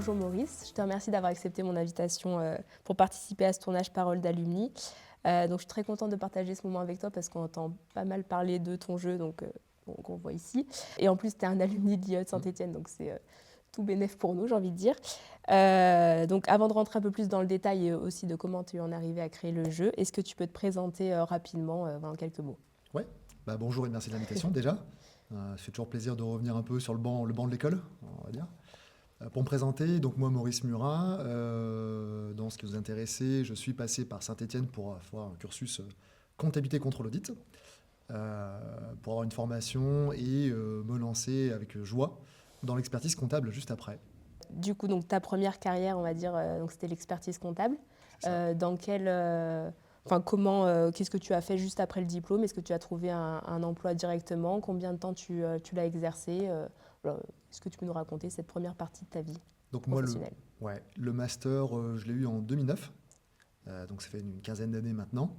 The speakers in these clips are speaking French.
bonjour Maurice, je te remercie d'avoir accepté mon invitation pour participer à ce tournage Parole d'Alumni. Donc je suis très contente de partager ce moment avec toi parce qu'on entend pas mal parler de ton jeu qu'on voit ici. Et en plus, tu es un alumni de l'IE de Saint-Étienne, donc c'est tout bénef pour nous, j'ai envie de dire. Donc avant de rentrer un peu plus dans le détail et aussi de comment tu en es arrivé à créer le jeu, est-ce que tu peux te présenter rapidement en quelques mots? Ouais, bonjour et merci de l'invitation déjà. Ça fait toujours plaisir de revenir un peu sur le banc de l'école, on va dire. Pour me présenter, donc moi Maurice Murat, dans ce qui vous intéressait, je suis passé par Saint-Étienne pour avoir un cursus comptabilité contrôle audit, pour avoir une formation et me lancer avec joie dans l'expertise comptable juste après. Du coup, donc, ta première carrière, on va dire, donc c'était l'expertise comptable. C'est ça. Dans quel, qu'est-ce que tu as fait juste après le diplôme? Est-ce que tu as trouvé un emploi directement? Combien de temps tu l'as exercé? Voilà, est-ce que tu peux nous raconter cette première partie de ta vie Donc moi, professionnelle? le master, je l'ai eu en 2009, donc ça fait une quinzaine d'années maintenant.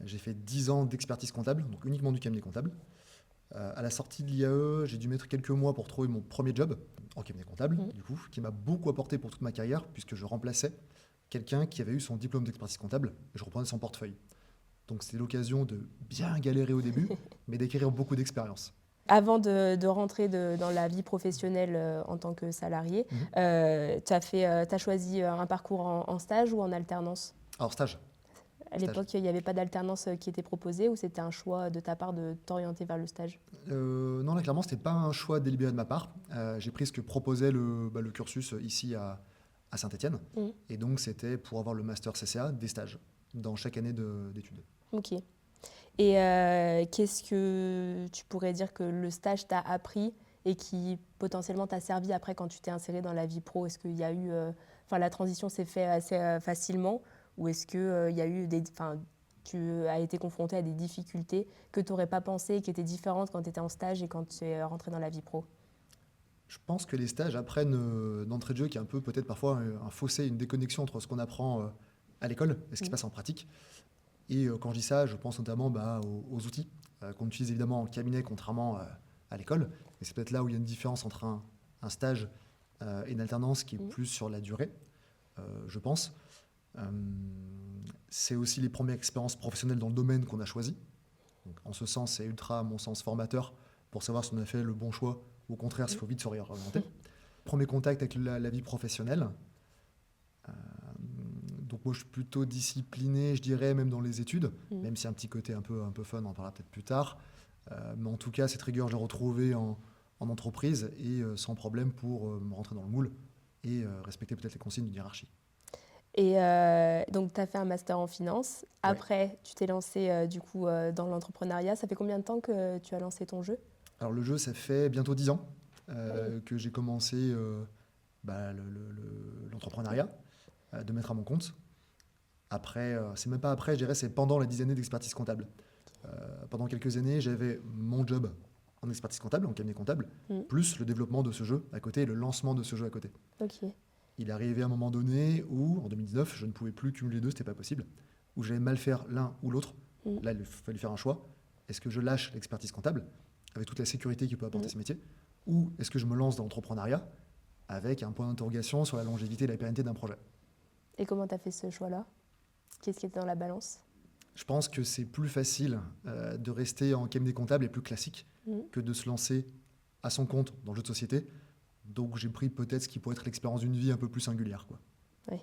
J'ai fait 10 ans d'expertise comptable, donc uniquement du cabinet comptable. À la sortie de l'IAE, j'ai dû mettre quelques mois pour trouver mon premier job en cabinet comptable, du coup, qui m'a beaucoup apporté pour toute ma carrière, puisque je remplaçais quelqu'un qui avait eu son diplôme d'expertise comptable, et je reprenais son portefeuille. Donc c'était l'occasion de bien galérer au début, mais d'acquérir beaucoup d'expérience. Avant de rentrer dans la vie professionnelle en tant que salarié, t'as choisi un parcours en stage ou en alternance? Alors stage, À stage. l'époque, il n'y avait pas d'alternance qui était proposée ou c'était un choix de ta part de t'orienter vers le stage? Non, là clairement, c'était pas un choix délibéré de ma part. J'ai pris ce que proposait le cursus ici à Saint-Étienne, Mhm. et donc c'était pour avoir le master CCA, des stages dans chaque année d'études. Ok. Et qu'est-ce que tu pourrais dire que le stage t'a appris et qui potentiellement t'a servi après quand tu t'es inséré dans la vie pro? Est-ce qu'il y a eu, la transition s'est faite assez facilement ou est-ce que il y a eu tu as été confronté à des difficultés que tu n'aurais pas pensé et qui étaient différentes quand tu étais en stage et quand tu es rentré dans la vie pro? Je pense que les stages apprennent d'entrée de jeu qui est un peu peut-être parfois un fossé, une déconnexion entre ce qu'on apprend à l'école et ce qui se passe en pratique. Et quand je dis ça, je pense notamment aux outils qu'on utilise évidemment en cabinet contrairement à l'école. Et c'est peut-être là où il y a une différence entre un stage et une alternance qui est plus sur la durée, je pense. Euh, c'est aussi les premières expériences professionnelles dans le domaine qu'on a choisi. Donc, en ce sens, c'est ultra, à mon sens, formateur pour savoir si on a fait le bon choix ou au contraire, s'il faut vite se réorienter. Premier contact avec la vie professionnelle. Euh, donc moi, je suis plutôt discipliné, je dirais, même dans les études, même si un petit côté un peu fun, on en parlera peut-être plus tard. Mais en tout cas, cette rigueur, j'ai retrouvé en entreprise et sans problème pour me rentrer dans le moule et respecter peut-être les consignes d'une hiérarchie. Et donc, tu as fait un master en finance. Ouais. Après, tu t'es lancé dans l'entrepreneuriat. Ça fait combien de temps que tu as lancé ton jeu? Alors le jeu, ça fait bientôt 10 ans que j'ai commencé l'entrepreneuriat, de mettre à mon compte. Après, c'est même pas après, je dirais, c'est pendant les 10 années d'expertise comptable. Pendant quelques années, j'avais mon job en expertise comptable, en cabinet comptable, Mm. plus le développement de ce jeu à côté et le lancement de ce jeu à côté. Ok. Il est arrivé un moment donné où, en 2019, je ne pouvais plus cumuler les deux, c'était pas possible, où j'allais mal faire l'un ou l'autre. Mm. Là, il fallait faire un choix. Est-ce que je lâche l'expertise comptable, avec toute la sécurité qu'il peut apporter ce métier, ou est-ce que je me lance dans l'entrepreneuriat, avec un point d'interrogation sur la longévité et la pérennité d'un projet? Et comment tu as fait ce choix-là? Qu'est-ce qui était dans la balance? Je pense que c'est plus facile de rester en cabinet comptable et plus classique que de se lancer à son compte dans le jeu de société. Donc j'ai pris peut-être ce qui pourrait être l'expérience d'une vie un peu plus singulière, quoi. Ouais.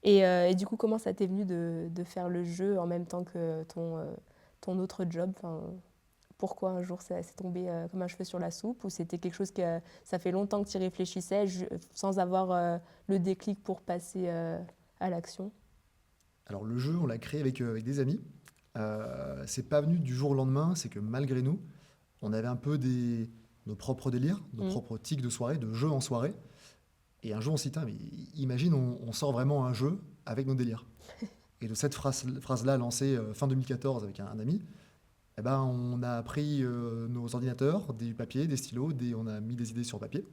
Et du coup, comment ça t'est venu de faire le jeu en même temps que ton autre job? Pourquoi un jour c'est tombé comme un cheveu sur la soupe? Ou c'était quelque chose que ça fait longtemps que tu y réfléchissais sans avoir le déclic pour passer à l'action? Alors le jeu, on l'a créé avec des amis. C'est pas venu du jour au lendemain, c'est que malgré nous, on avait un peu nos propres délires, nos propres tics de soirée, de jeux en soirée. Et un jour, on s'est dit, mais imagine, on sort vraiment un jeu avec nos délires. Et de cette phrase-là lancée fin 2014 avec un ami, eh ben, on a pris nos ordinateurs, des papiers, des stylos, on a mis des idées sur papier.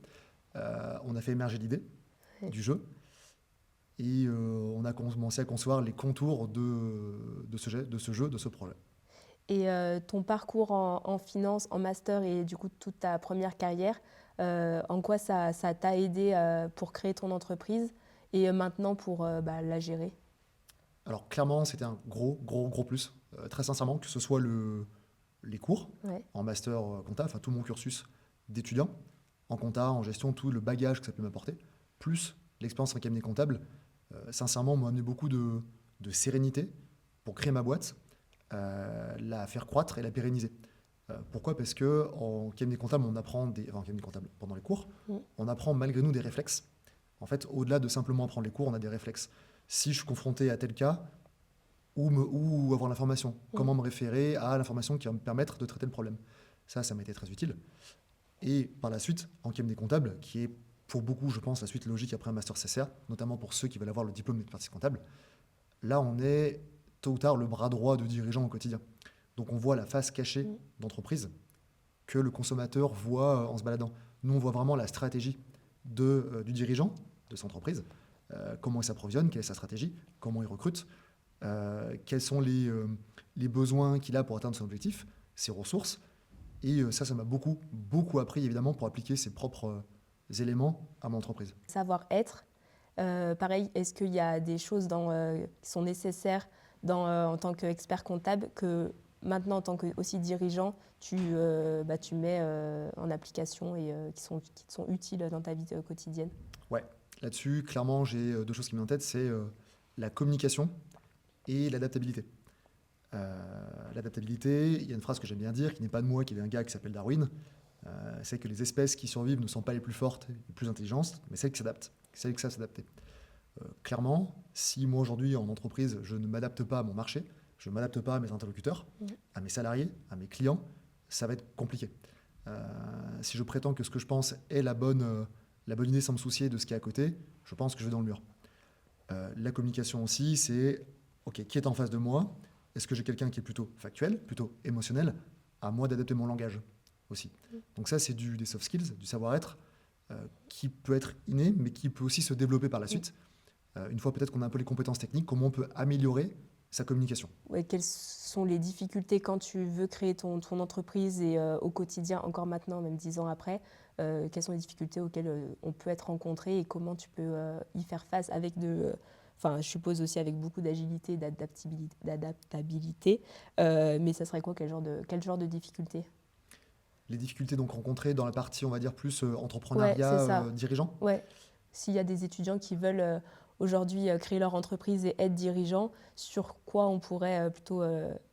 On a fait émerger l'idée du jeu. Et on a commencé à concevoir les contours de ce jeu, de ce projet. Et ton parcours en finance, en master et du coup toute ta première carrière, en quoi ça t'a aidé pour créer ton entreprise et maintenant pour la gérer? Alors clairement, c'était un gros plus. Très sincèrement, que ce soit les cours Ouais. en master compta, enfin tout mon cursus d'étudiant, en compta, en gestion, tout le bagage que ça peut m'apporter, plus l'expérience en cabinet comptable, sincèrement, m'a amené beaucoup de sérénité pour créer ma boîte, la faire croître et la pérenniser. Pourquoi? Parce que en cabinet comptable, on apprend enfin, en cabinet comptable, pendant les cours, Mm. on apprend malgré nous des réflexes. En fait, au-delà de simplement apprendre les cours, on a des réflexes. Si je suis confronté à tel cas, où avoir l'information, Mm. comment me référer à l'information qui va me permettre de traiter le problème. Ça m'a été très utile. Et par la suite, en cabinet comptable, qui est pour beaucoup, je pense, la suite logique après un master CCR, notamment pour ceux qui veulent avoir le diplôme d'expertise comptable, là, on est tôt ou tard le bras droit de dirigeant au quotidien. Donc on voit la face cachée Mm. d'entreprise que le consommateur voit en se baladant. Nous, on voit vraiment la stratégie du dirigeant de son entreprise, comment il s'approvisionne, quelle est sa stratégie, comment il recrute, quels sont les besoins qu'il a pour atteindre son objectif, ses ressources. Et ça m'a beaucoup appris, évidemment, pour appliquer ses propres éléments à mon entreprise. Savoir-être, pareil, est-ce qu'il y a des choses qui sont nécessaires en tant qu'expert comptable que maintenant, en tant que aussi dirigeant, tu mets en application et qui te sont utiles dans ta vie quotidienne? Ouais, là-dessus, clairement, j'ai deux choses qui me viennent en tête, c'est la communication et l'adaptabilité. L'adaptabilité, il y a une phrase que j'aime bien dire, qui n'est pas de moi, qui est d'un gars qui s'appelle Darwin, c'est que les espèces qui survivent ne sont pas les plus fortes, les plus intelligentes, mais celles qui s'adaptent, celles qui savent s'adapter. Clairement, si moi aujourd'hui en entreprise, je ne m'adapte pas à mon marché, je ne m'adapte pas à mes interlocuteurs, à mes salariés, à mes clients, ça va être compliqué. Si je prétends que ce que je pense est la bonne idée sans me soucier de ce qui est à côté, je pense que je vais dans le mur. La communication aussi, c'est ok, qui est en face de moi? Est-ce que j'ai quelqu'un qui est plutôt factuel, plutôt émotionnel? À moi d'adapter mon langage aussi. Donc ça, c'est des soft skills, du savoir-être, qui peut être inné, mais qui peut aussi se développer par la suite. Une fois peut-être qu'on a un peu les compétences techniques, comment on peut améliorer sa communication. Ouais, quelles sont les difficultés quand tu veux créer ton entreprise et au quotidien, encore maintenant, même 10 ans après, quelles sont les difficultés auxquelles on peut être rencontré et comment tu peux y faire face avec enfin, je suppose aussi avec beaucoup d'agilité, d'adaptabilité, mais ça serait quoi, quel genre de difficultés? Les difficultés donc rencontrées dans la partie, on va dire, plus Ouais, c'est entrepreneuriat, ça. dirigeant. Ouais. S'il y a des étudiants qui veulent aujourd'hui créer leur entreprise et être dirigeants, sur quoi on pourrait plutôt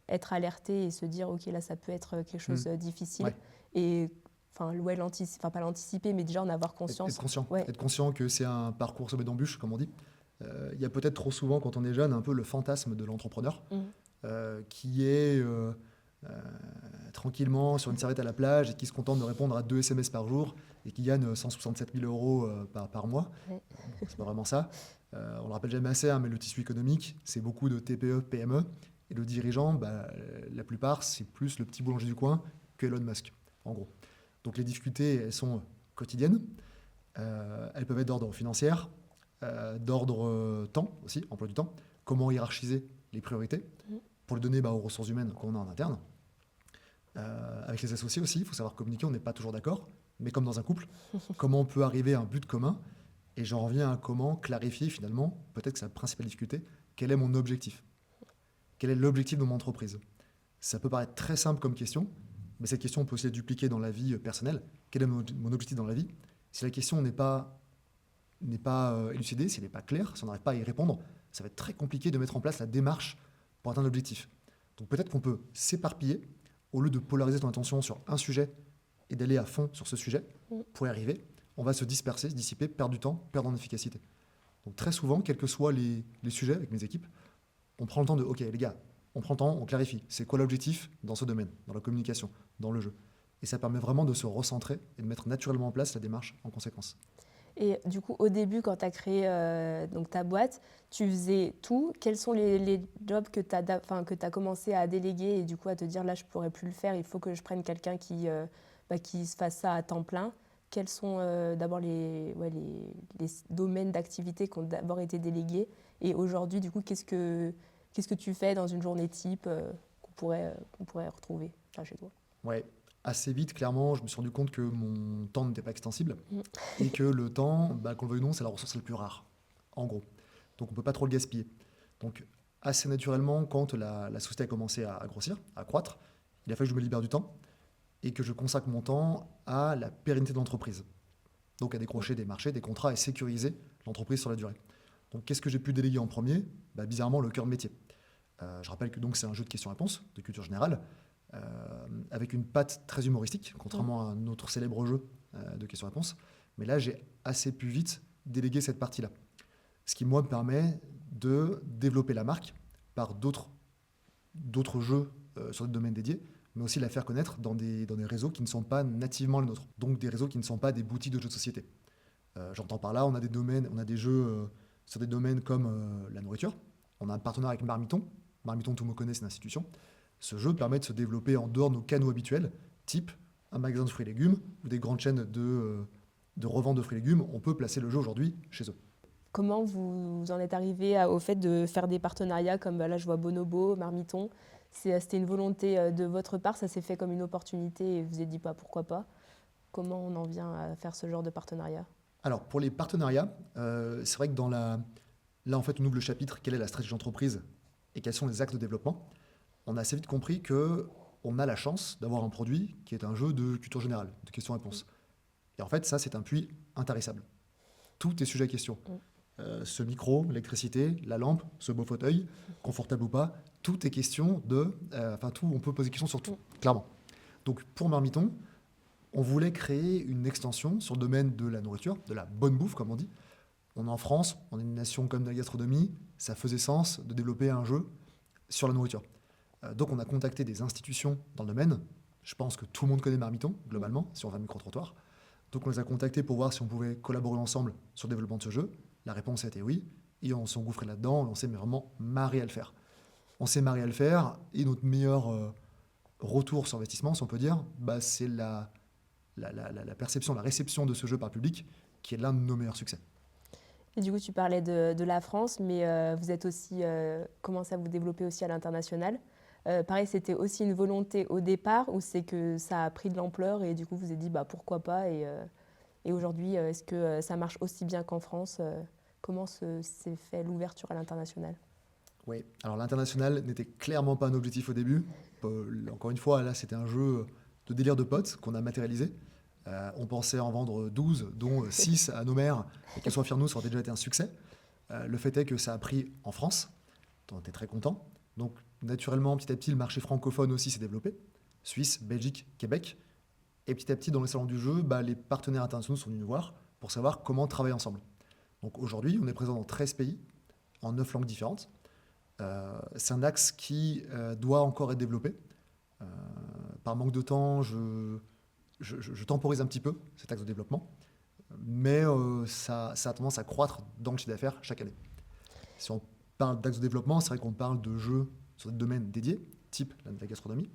être alerté et se dire, OK, là, ça peut être quelque chose de difficile. Ouais. Et enfin, ouais, pas l'anticiper, mais déjà en avoir conscience. Ouais. Être conscient que c'est un parcours semé d'embûches, comme on dit. Il y a peut-être trop souvent, quand on est jeune, un peu le fantasme de l'entrepreneur, qui est tranquillement sur une serviette à la plage et qui se contente de répondre à 2 SMS par jour et qui gagne 167 000 euros par mois. Ouais. C'est pas vraiment ça. On le rappelle jamais assez, hein, mais le tissu économique, c'est beaucoup de TPE, PME. Et le dirigeant, la plupart, c'est plus le petit boulanger du coin que Elon Musk, en gros. Donc les difficultés, elles sont quotidiennes. Elles peuvent être d'ordre financier, d'ordre temps aussi, emploi du temps. Comment hiérarchiser les priorités pour le donner aux ressources humaines qu'on a en interne. Avec les associés aussi, il faut savoir communiquer, on n'est pas toujours d'accord, mais comme dans un couple, comment on peut arriver à un but commun. Et j'en reviens à comment clarifier finalement, peut-être que c'est la principale difficulté, quel est mon objectif? Quel est l'objectif de mon entreprise? Ça peut paraître très simple comme question, mais cette question, on peut aussi la dupliquer dans la vie personnelle. Quel est mon objectif dans la vie? Si la question n'est pas élucidée, si elle n'est pas claire, si on n'arrive pas à y répondre, ça va être très compliqué de mettre en place la démarche pour atteindre l'objectif. Donc peut-être qu'on peut s'éparpiller, au lieu de polariser ton attention sur un sujet et d'aller à fond sur ce sujet pour y arriver, on va se disperser, se dissiper, perdre du temps, perdre en efficacité. Donc très souvent, quels que soient les sujets avec mes équipes, on prend le temps de, ok les gars, on prend le temps, on clarifie, c'est quoi l'objectif dans ce domaine, dans la communication, dans le jeu. Et ça permet vraiment de se recentrer et de mettre naturellement en place la démarche en conséquence. Et du coup, au début, quand tu as créé donc ta boîte, tu faisais tout. Quels sont les jobs que tu as commencé à déléguer et du coup à te dire, là, je ne pourrais plus le faire, il faut que je prenne quelqu'un qui se fasse ça à temps plein? Quels sont d'abord les domaines d'activité qui ont d'abord été délégués? Et aujourd'hui, du coup, qu'est-ce que tu fais dans une journée type qu'on qu'on pourrait retrouver chez toi? Ouais, assez vite, clairement, je me suis rendu compte que mon temps n'était pas extensible Mm. et que le temps, qu'on le veuille ou non, c'est la ressource la plus rare, en gros. Donc on ne peut pas trop le gaspiller. Donc assez naturellement, quand la société a commencé à grossir, à croître, il a fallu que je me libère du temps et que je consacre mon temps à la pérennité de l'entreprise. Donc à décrocher des marchés, des contrats et sécuriser l'entreprise sur la durée. Donc qu'est-ce que j'ai pu déléguer en premier? Bizarrement, le cœur de métier. Je rappelle que donc c'est un jeu de questions-réponses, de culture générale, avec une patte très humoristique, contrairement à un autre célèbre jeu de questions-réponses. Mais là, j'ai assez pu vite déléguer cette partie-là. Ce qui, moi, me permet de développer la marque par d'autres jeux sur des domaines dédiés, mais aussi la faire connaître dans des réseaux qui ne sont pas nativement les nôtres. Donc des réseaux qui ne sont pas des boutiques de jeux de société. J'entends par là, on a des jeux sur des domaines comme la nourriture. On a un partenariat avec Marmiton. Marmiton, tout le monde connaît, c'est une institution. Ce jeu permet de se développer en dehors de nos canaux habituels, type un magasin de fruits et légumes ou des grandes chaînes de revente de fruits et légumes. On peut placer le jeu aujourd'hui chez eux. Comment vous en êtes arrivé au fait de faire des partenariats comme là je vois Bonobo, Marmiton? C'était une volonté de votre part, ça s'est fait comme une opportunité et vous vous êtes dit pourquoi pas? Comment on en vient à faire ce genre de partenariat? Alors pour les partenariats, c'est vrai que là en fait on ouvre le chapitre quelle est la stratégie d'entreprise et quels sont les axes de développement. On a assez vite compris qu'on a la chance d'avoir un produit qui est un jeu de culture générale, de questions-réponses. Et en fait ça c'est un puits intarissable. Tout est sujet à question. Ce micro, l'électricité, la lampe, ce beau fauteuil, confortable ou pas, tout est question on peut poser question sur tout, clairement. Donc pour Marmiton, on voulait créer une extension sur le domaine de la nourriture, de la bonne bouffe comme on dit. On est en France, on est une nation comme de la gastronomie, ça faisait sens de développer un jeu sur la nourriture. Donc on a contacté des institutions dans le domaine. Je pense que tout le monde connaît Marmiton, globalement, si on va à micro-trottoir. Donc on les a contactés pour voir si on pouvait collaborer ensemble sur le développement de ce jeu. La réponse a été oui, et on s'est engouffré là-dedans, et on s'est vraiment marré à le faire. On s'est marré à le faire, et notre meilleur retour sur investissement, si on peut dire, c'est la perception, la réception de ce jeu par le public, qui est l'un de nos meilleurs succès. Et du coup, tu parlais de la France, mais vous êtes aussi commencé à vous développer aussi à l'international. Pareil, c'était aussi une volonté au départ, ou c'est que ça a pris de l'ampleur et du coup vous vous êtes dit pourquoi pas, et aujourd'hui, est-ce que ça marche aussi bien qu'en France? Comment s'est fait l'ouverture à l'international? Oui, alors l'international n'était clairement pas un objectif au début. Encore une fois, là c'était un jeu de délire de potes qu'on a matérialisé. On pensait en vendre 12, dont 6 à nos mères, et qu'elles soient fières de nous, ça aurait déjà été un succès. Le fait est que ça a pris en France, dont on était très content. Donc naturellement, petit à petit, le marché francophone aussi s'est développé. Suisse, Belgique, Québec. Et petit à petit, dans les salons du jeu, les partenaires internationaux sont venus nous voir pour savoir comment travailler ensemble. Donc aujourd'hui, on est présent dans 13 pays, en 9 langues différentes. C'est un axe qui doit encore être développé. Par manque de temps, je temporise un petit peu cet axe de développement, mais ça a tendance à croître dans le chiffre d'affaires chaque année. Si on parle d'axe de développement, c'est vrai qu'on parle de jeux sur des domaines dédiés, type la gastronomie.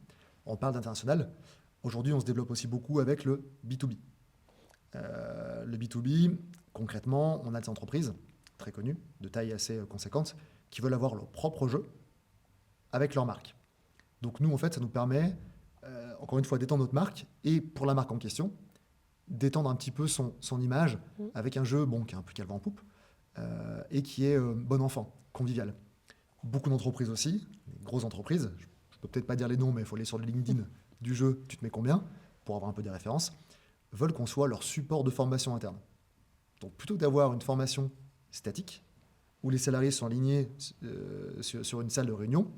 On parle d'international. Aujourd'hui, on se développe aussi beaucoup avec le B2B. Le B2B, concrètement, on a des entreprises très connues, de taille assez conséquente, qui veulent avoir leur propre jeu avec leur marque. Donc nous, en fait, ça nous permet, encore une fois, d'étendre notre marque et pour la marque en question, d'étendre un petit peu son image avec un jeu qui est un peu calme en poupe et qui est bon enfant, convivial. Beaucoup d'entreprises aussi, des grosses entreprises, je ne peux peut-être pas dire les noms, mais il faut aller sur le LinkedIn du jeu, tu te mets combien, pour avoir un peu des références, veulent qu'on soit leur support de formation interne. Donc plutôt que d'avoir une formation statique, où les salariés sont alignés sur une salle de réunion,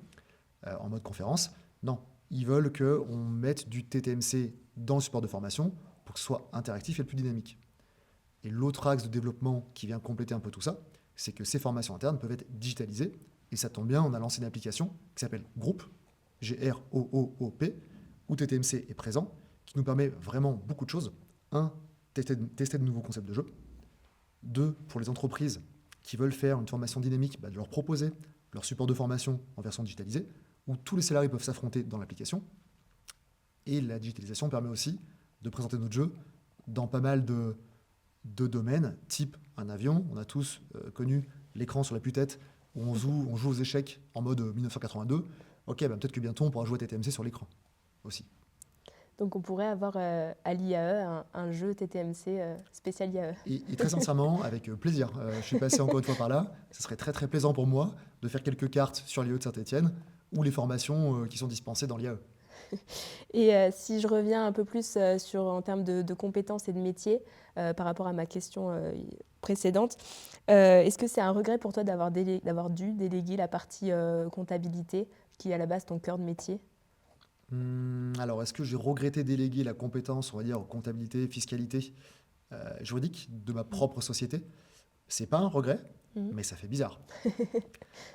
en mode conférence, non, ils veulent qu'on mette du TTMC dans le support de formation pour que ce soit interactif et le plus dynamique. Et l'autre axe de développement qui vient compléter un peu tout ça, c'est que ces formations internes peuvent être digitalisées. Et ça tombe bien, on a lancé une application qui s'appelle Group, G-R-O-O-O-P, où TTMC est présent, qui nous permet vraiment beaucoup de choses. 1, tester de nouveaux concepts de jeu. 2, pour les entreprises qui veulent faire une formation dynamique, de leur proposer leur support de formation en version digitalisée, où tous les salariés peuvent s'affronter dans l'application. Et la digitalisation permet aussi de présenter notre jeu dans pas mal de domaines, type un avion. On a tous connu l'écran sur la tue-tête où on joue aux échecs en mode 1982. ok, bah, peut-être que bientôt on pourra jouer à TTMC sur l'écran aussi. Donc on pourrait avoir à l'IAE un jeu TTMC spécial IAE. Et très sincèrement, avec plaisir. Je suis passé encore une fois par là. Ce serait très très plaisant pour moi de faire quelques cartes sur l'IAE de Saint-Etienne ou les formations qui sont dispensées dans l'IAE. Et si je reviens un peu plus en termes de compétences et de métiers, par rapport à ma question précédente, est-ce que c'est un regret pour toi d'avoir dû déléguer la partie comptabilité, qui est à la base ton cœur de métier? Alors, est-ce que j'ai regretté déléguer la compétence, on va dire, comptabilité, fiscalité juridique de ma propre société? C'est pas un regret, Mhm. mais ça fait bizarre.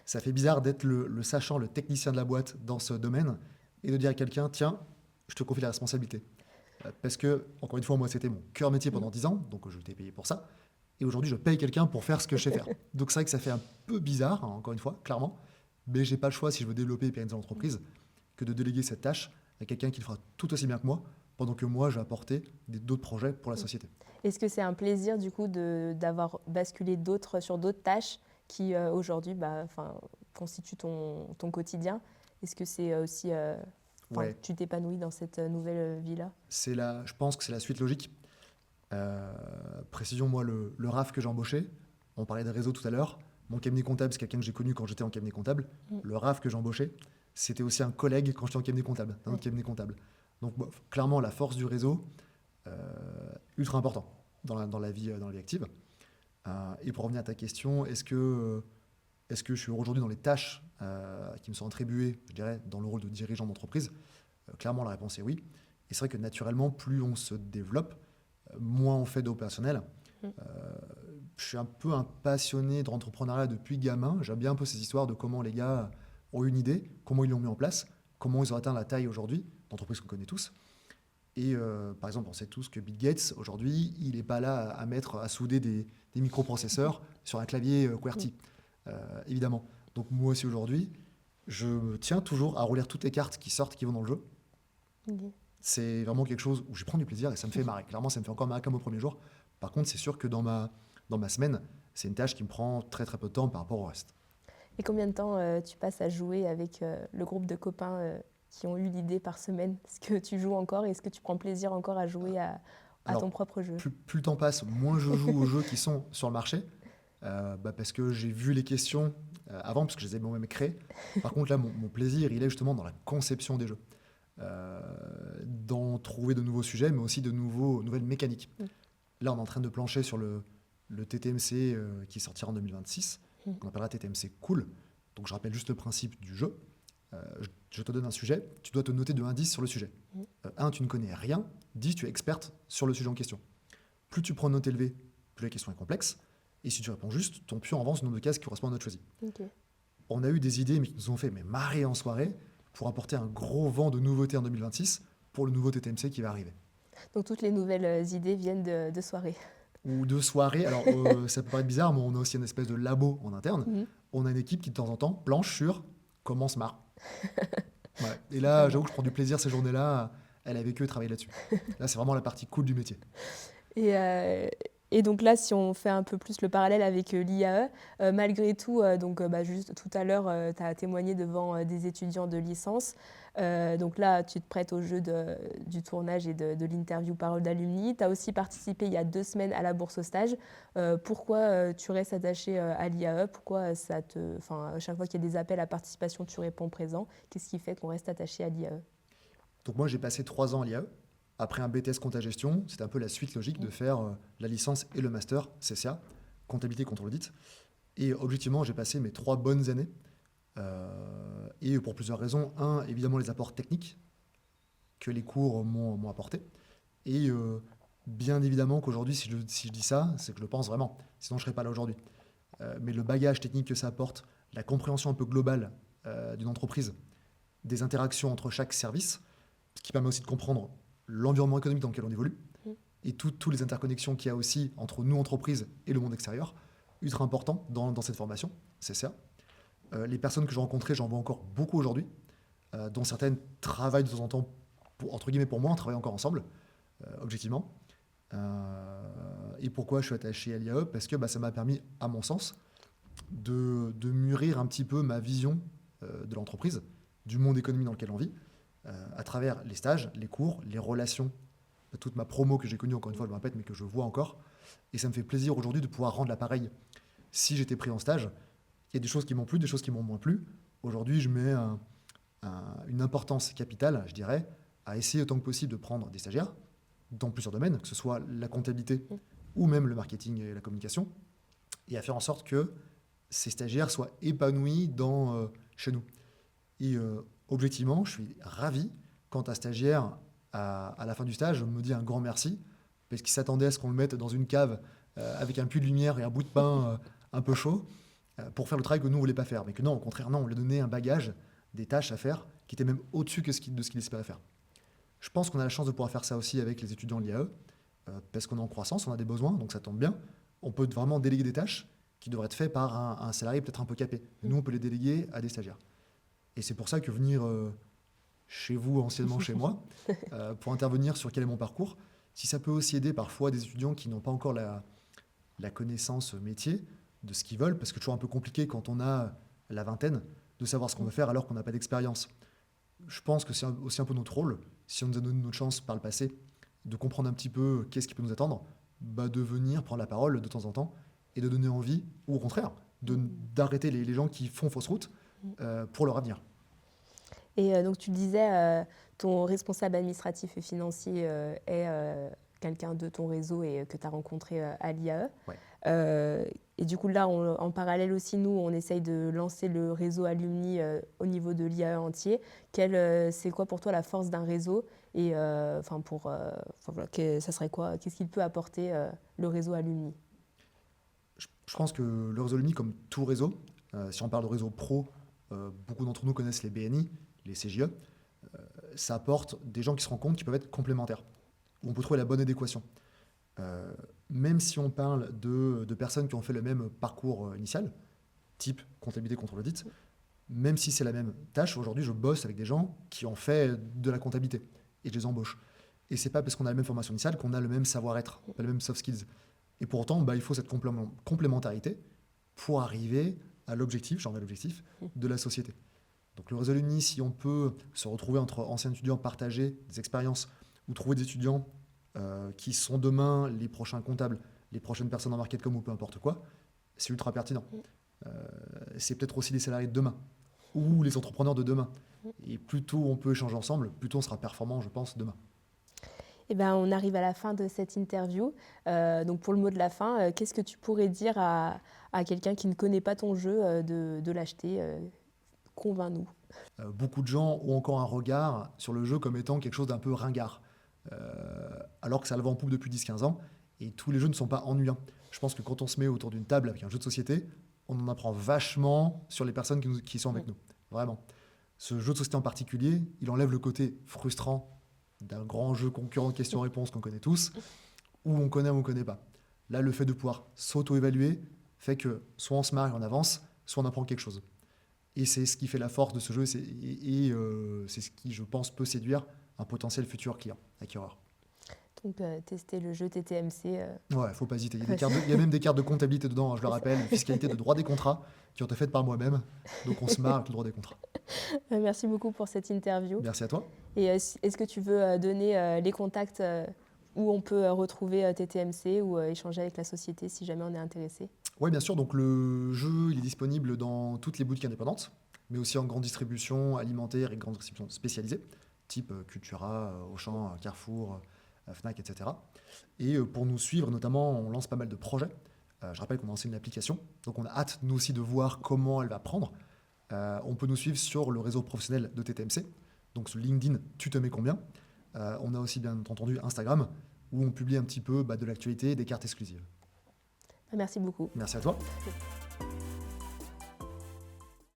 Ça fait bizarre d'être le sachant, le technicien de la boîte dans ce domaine et de dire à quelqu'un, tiens, je te confie la responsabilité. Parce que, encore une fois, moi, c'était mon cœur métier pendant 10 ans, donc je t'ai payé pour ça. Et aujourd'hui, je paye quelqu'un pour faire ce que je sais faire. Donc c'est vrai que ça fait un peu bizarre, hein, encore une fois, clairement. Mais j'ai pas le choix, si je veux développer et pérenniser l'entreprise, que de déléguer cette tâche à quelqu'un qui le fera tout aussi bien que moi, pendant que moi, je vais apporter d'autres projets pour la société. Est-ce que c'est un plaisir du coup d'avoir basculé sur d'autres tâches qui aujourd'hui constituent ton quotidien? Est-ce que c'est aussi... Ouais, tu t'épanouis dans cette nouvelle vie-là? je pense que c'est la suite logique. Précision, moi, le RAF que j'ai embauché, on parlait de réseau tout à l'heure, mon cabinet comptable, c'est quelqu'un que j'ai connu quand j'étais en cabinet comptable. Le RAF que j'ai embauché, c'était aussi un collègue quand j'étais en cabinet comptable, dans notre cabinet comptable. Donc, clairement, la force du réseau, ultra important dans la vie active. Et pour revenir à ta question, est-ce que je suis aujourd'hui dans les tâches qui me sont attribuées, je dirais, dans le rôle de dirigeant d'entreprise? Clairement, la réponse est oui. Et c'est vrai que naturellement, plus on se développe, moins on fait d'opérationnel. Je suis un peu un passionné d'entrepreneuriat depuis gamin. J'aime bien un peu ces histoires de comment les gars ont eu une idée, comment ils l'ont mis en place, comment ils ont atteint la taille aujourd'hui, d'entreprises qu'on connaît tous. Et par exemple, on sait tous que Bill Gates, aujourd'hui, il n'est pas là à souder des microprocesseurs sur un clavier QWERTY, évidemment. Donc moi aussi aujourd'hui, je me tiens toujours à relire toutes les cartes qui sortent, qui vont dans le jeu. Ok. C'est vraiment quelque chose où je prends du plaisir et ça me fait marrer. Clairement, ça me fait encore marrer comme au premier jour. Par contre, c'est sûr que dans ma semaine, c'est une tâche qui me prend très très peu de temps par rapport au reste. Et combien de temps tu passes à jouer avec le groupe de copains qui ont eu l'idée par semaine? Est-ce que tu joues encore et est-ce que tu prends plaisir encore à jouer à ton Alors, propre jeu? plus le temps passe, moins je joue aux jeux qui sont sur le marché. Parce que j'ai vu les questions avant, parce que je les ai moi-même créées. Par contre, là, mon plaisir, il est justement dans la conception des jeux. D'en trouver de nouveaux sujets, mais aussi de nouvelles mécaniques. Là, on est en train de plancher sur le TTMC qui sortira en 2026, qu'on appellera TTMC Cool. Donc, je rappelle juste le principe du jeu. Je te donne un sujet, tu dois te noter de 1 à 10 sur le sujet. 1, tu ne connais rien, 10, tu es experte sur le sujet en question. Plus tu prends une note élevée, plus la question est complexe. Et si tu réponds juste, ton pion avance le nombre de cases qui correspond à notre choisi. Okay. On a eu des idées, mais qui nous ont fait marrer en soirée pour apporter un gros vent de nouveautés en 2026 pour le nouveau TTMC qui va arriver. Donc toutes les nouvelles idées viennent de soirées. Ou de soirées. Alors, ça peut paraître bizarre, mais on a aussi une espèce de labo en interne. On a une équipe qui, de temps en temps, planche sur comment on se marre. Ouais. Et là, j'avoue que je prends du plaisir ces journées-là. Elle a vécu et travaillé là-dessus. Là, c'est vraiment la partie cool du métier. Et donc là, si on fait un peu plus le parallèle avec l'IAE, malgré tout, juste tout à l'heure, tu as témoigné devant des étudiants de licence. Donc là, tu te prêtes au jeu du tournage et de l'interview parole d'alumni. Tu as aussi participé il y a 2 semaines à la bourse au stage. Pourquoi tu restes attaché à l'IAE? Pourquoi à chaque fois qu'il y a des appels à participation, tu réponds présent? Qu'est-ce qui fait qu'on reste attaché à l'IAE? Donc moi, j'ai passé 3 ans à l'IAE. Après un BTS compta-gestion, c'était un peu la suite logique de faire la licence et le master CCA, comptabilité contrôle audit. Et objectivement, j'ai passé mes 3 bonnes années. Et pour plusieurs raisons. 1, évidemment, les apports techniques que les cours m'ont apporté. Et bien évidemment qu'aujourd'hui, si je dis ça, c'est que je le pense vraiment. Sinon, je ne serais pas là aujourd'hui. Mais le bagage technique que ça apporte, la compréhension un peu globale d'une entreprise, des interactions entre chaque service, ce qui permet aussi de comprendre l'environnement économique dans lequel on évolue, et toutes les interconnexions qu'il y a aussi entre nous, entreprises, et le monde extérieur, ultra important dans cette formation, c'est ça. Les personnes que j'ai rencontrées, j'en vois encore beaucoup aujourd'hui, dont certaines travaillent de temps en temps, entre guillemets pour moi, on travaille encore ensemble, objectivement. Et pourquoi je suis attaché à l'IAE? Parce que ça m'a permis, à mon sens, de mûrir un petit peu ma vision de l'entreprise, du monde économique dans lequel on vit, à travers les stages, les cours, les relations, toute ma promo que j'ai connue, encore une fois, je me répète, mais que je vois encore. Et ça me fait plaisir aujourd'hui de pouvoir rendre l'appareil. Si j'étais pris en stage, il y a des choses qui m'ont plu, des choses qui m'ont moins plu. Aujourd'hui, je mets une importance capitale, je dirais, à essayer autant que possible de prendre des stagiaires dans plusieurs domaines, que ce soit la comptabilité ou même le marketing et la communication, et à faire en sorte que ces stagiaires soient épanouis chez nous. Et objectivement, je suis ravi quand un stagiaire, à la fin du stage, me dit un grand merci, parce qu'il s'attendait à ce qu'on le mette dans une cave avec un puits de lumière et un bout de pain un peu chaud, pour faire le travail que nous, on ne voulait pas faire. Mais que non, au contraire, non, on lui donnait un bagage, des tâches à faire, qui étaient même au-dessus de ce qu'il espérait faire. Je pense qu'on a la chance de pouvoir faire ça aussi avec les étudiants de l'IAE, parce qu'on est en croissance, on a des besoins, donc ça tombe bien. On peut vraiment déléguer des tâches qui devraient être faites par un salarié peut-être un peu capé. Nous, on peut les déléguer à des stagiaires. Et c'est pour ça que venir chez vous, anciennement chez moi, pour intervenir sur quel est mon parcours, si ça peut aussi aider parfois des étudiants qui n'ont pas encore la connaissance métier de ce qu'ils veulent, parce que c'est toujours un peu compliqué quand on a la vingtaine de savoir ce qu'on veut faire alors qu'on n'a pas d'expérience. Je pense que c'est aussi un peu notre rôle, si on nous a donné notre chance par le passé, de comprendre un petit peu qu'est-ce qui peut nous attendre, de venir prendre la parole de temps en temps et de donner envie, ou au contraire, d'arrêter les gens qui font fausse route pour leur avenir. Et donc tu le disais, ton responsable administratif et financier est quelqu'un de ton réseau et que tu as rencontré à l'IAE. Ouais. Et du coup là, en parallèle aussi, nous, on essaye de lancer le réseau Alumni au niveau de l'IAE entier. C'est quoi pour toi la force d'un réseau? Et ça serait quoi? Qu'est-ce qu'il peut apporter le réseau Alumni? Je pense que le réseau Alumni, comme tout réseau, si on parle de réseau pro, beaucoup d'entre nous connaissent les BNI, les CJE, ça apporte des gens qui se rendent compte qui peuvent être complémentaires, où on peut trouver la bonne adéquation. Même si on parle de personnes qui ont fait le même parcours initial, type comptabilité, contrôle audit, même si c'est la même tâche, aujourd'hui je bosse avec des gens qui ont fait de la comptabilité et je les embauche. Et c'est pas parce qu'on a la même formation initiale qu'on a le même savoir-être, pas les mêmes soft skills. Et pour autant, il faut cette complémentarité pour arriver à l'objectif de la société. Donc le réseau Alumni, si on peut se retrouver entre anciens étudiants, partager des expériences ou trouver des étudiants qui sont demain les prochains comptables, les prochaines personnes en market-com ou peu importe quoi, c'est ultra pertinent. C'est peut-être aussi les salariés de demain ou les entrepreneurs de demain. Et plus tôt on peut échanger ensemble, plus tôt on sera performant, je pense, demain. Eh ben, on arrive à la fin de cette interview. Donc pour le mot de la fin, qu'est-ce que tu pourrais dire à quelqu'un qui ne connaît pas ton jeu de l'acheter? Convainc-nous. Beaucoup de gens ont encore un regard sur le jeu comme étant quelque chose d'un peu ringard, alors que ça le vend en poupe depuis 10-15 ans, et tous les jeux ne sont pas ennuyants. Je pense que quand on se met autour d'une table avec un jeu de société, on en apprend vachement sur les personnes qui sont avec nous, vraiment. Ce jeu de société en particulier, il enlève le côté frustrant d'un grand jeu concurrent de questions-réponses qu'on connaît tous, où on connaît ou on ne connaît pas. Là, le fait de pouvoir s'auto-évaluer fait que soit on se marre et on avance, soit on apprend quelque chose. Et c'est ce qui fait la force de ce jeu, c'est ce qui, je pense, peut séduire un potentiel futur client, acquéreur. Donc, tester le jeu TTMC. Ouais, faut pas hésiter. Il y a même des cartes de comptabilité dedans, je le rappelle, fiscalité de droit des contrats, qui ont été faites par moi-même. Donc on se marre avec le droit des contrats. Merci beaucoup pour cette interview. Merci à toi. Et est-ce que tu veux donner les contacts où on peut retrouver TTMC ou échanger avec la société si jamais on est intéressé? Oui, bien sûr. Donc le jeu, il est disponible dans toutes les boutiques indépendantes, mais aussi en grande distribution alimentaire et grande distribution spécialisée, type Cultura, Auchan, Carrefour, Fnac, etc. Et pour nous suivre, notamment, on lance pas mal de projets. Je rappelle qu'on a lancé une application, donc on a hâte, nous aussi, de voir comment elle va prendre. On peut nous suivre sur le réseau professionnel de TTMC, donc sur LinkedIn, tu te mets combien. On a aussi, bien entendu, Instagram, où on publie un petit peu de l'actualité et des cartes exclusives. Merci beaucoup. Merci à toi.